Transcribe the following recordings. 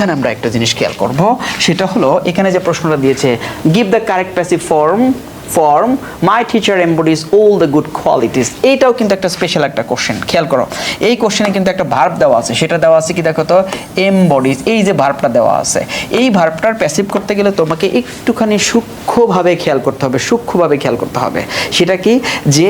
এখানে আমরা একটা জিনিস খেয়াল করব, সেটা হলো এখানে যে প্রশ্নটা দিয়েছে, give the correct passive form my teacher embodies all the good qualities. এইটাও কিন্তু একটা স্পেশাল একটা কোশ্চেন, খেয়াল করো। এই কোশ্চেনে কিন্তু একটা ভার্ব দেওয়া আছে, সেটা দেওয়া আছে কি দেখো তো, এমবডিজ। এই যে ভার্বটা দেওয়া আছে, এই ভার্বটার প্যাসিভ করতে গেলে তোমাকে একটুখানি সূক্ষ্মভাবে খেয়াল করতে হবে, সেটা কি, যে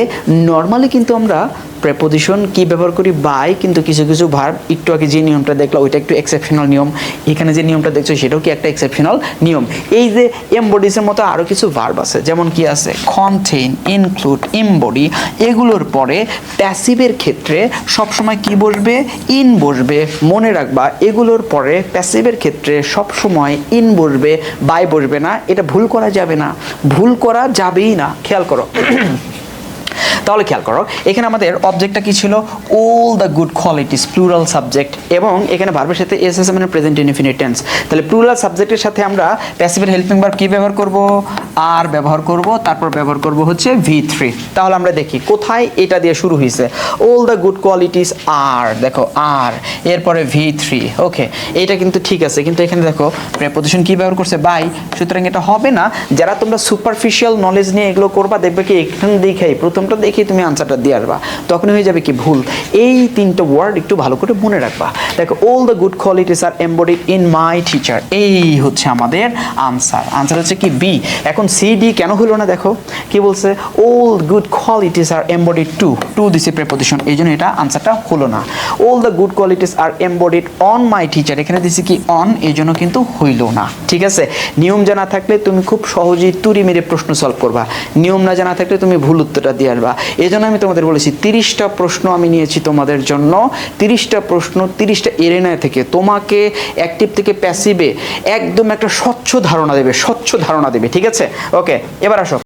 নর্মালি কিন্তু আমরা প্রেপোজিশন কি ব্যবহার করি, বাই, কিন্তু কিছু কিছু ভার্ব, একটু আগে যে নিয়মটা দেখলাম ওইটা একটু এক্সেপশনাল নিয়ম, এখানে যে নিয়মটা দেখছো সেটাও কি একটা এক্সেপশনাল নিয়ম। এই যে এমবডিজের মতো আরও কিছু ভার্ব আছে, যেমন কি আছে, কন্টেইন, ইনক্লুড, এমবডি, এগুলোর পরে প্যাসিভের ক্ষেত্রে সবসময় কি বসবে, ইন বসবে। মনে রাখবা, এগুলোর পরে প্যাসিভের ক্ষেত্রে সবসময় ইন বসবে, বাই বসবে না। এটা ভুল করা যাবে না, ভুল করা যাবেই না, খেয়াল করো। তাহলে খেয়াল করো, এখানে আমাদের অবজেক্টটা কি ছিল, all the good qualities, plural subject, এবং এখানে ভার্বের সাথে এস আছে মানে প্রেজেন্ট ইনডিফিনিট টেন্স। তাহলে প্লুরাল সাবজেক্টের সাথে আমরা প্যাসিভের হেল্পিং ভার্ব কি ব্যবহার করব, আর ব্যবহার করব, তারপর ব্যবহার করব হচ্ছে V3। তাহলে আমরা দেখি কোথায় এটা দিয়ে শুরু হয়েছে, অল দ্য গুড কোয়ালিটিস আর, দেখো আর, এরপরে V3। ওকে, এইটা কিন্তু ঠিক আছে, কিন্তু এখানে দেখো প্রেপোজিশন কি ব্যবহার করছে, বাই। সুতরাং এটা হবে না। যারা তোমরা সুপারফিশিয়াল নলেজ নিয়ে এগুলো করবা, দেখবে কি এখানে দেখেই, প্রথমটা দেখে তুমি আনসারটা দিয়ে আসবা, তখন হয়ে যাবে কি ভুল। এই তিনটা ওয়ার্ড একটু ভালো করে মনে রাখবা। দেখো, all the good qualities are embodied in my teacher, এই হচ্ছে আমাদের আনসার। আনসার হচ্ছে কি বি। এখন সি ডি কেন হলো না, দেখো কি বলছে, all good qualities are embodied to দিছে প্রেপোজিশন, এই জন্য এটা আনসারটা হলো না। All the good qualities are embodied on my teacher, এখানে দিছে কি অন, এই জন্য কিন্তু হইল না। ঠিক আছে, নিয়ম জানা থাকলে তুমি খুব সহজেই তুড়ি মেরে প্রশ্ন সলভ করবা, নিয়ম না জানা থাকলে তুমি ভুল উত্তরটা দিয়ে আসবা। এই জন্য আমি তোমাদের বলেছি 30টা প্রশ্ন আমি নিয়েছি তোমাদের জন্য, 30টা প্রশ্ন 30টা এরেনা থেকে তোমাকে অ্যাক্টিভ থেকে প্যাসিভে একদম একটা স্বচ্ছ ধারণা দেবে, ঠিক আছে। ওকে, এবার আসো।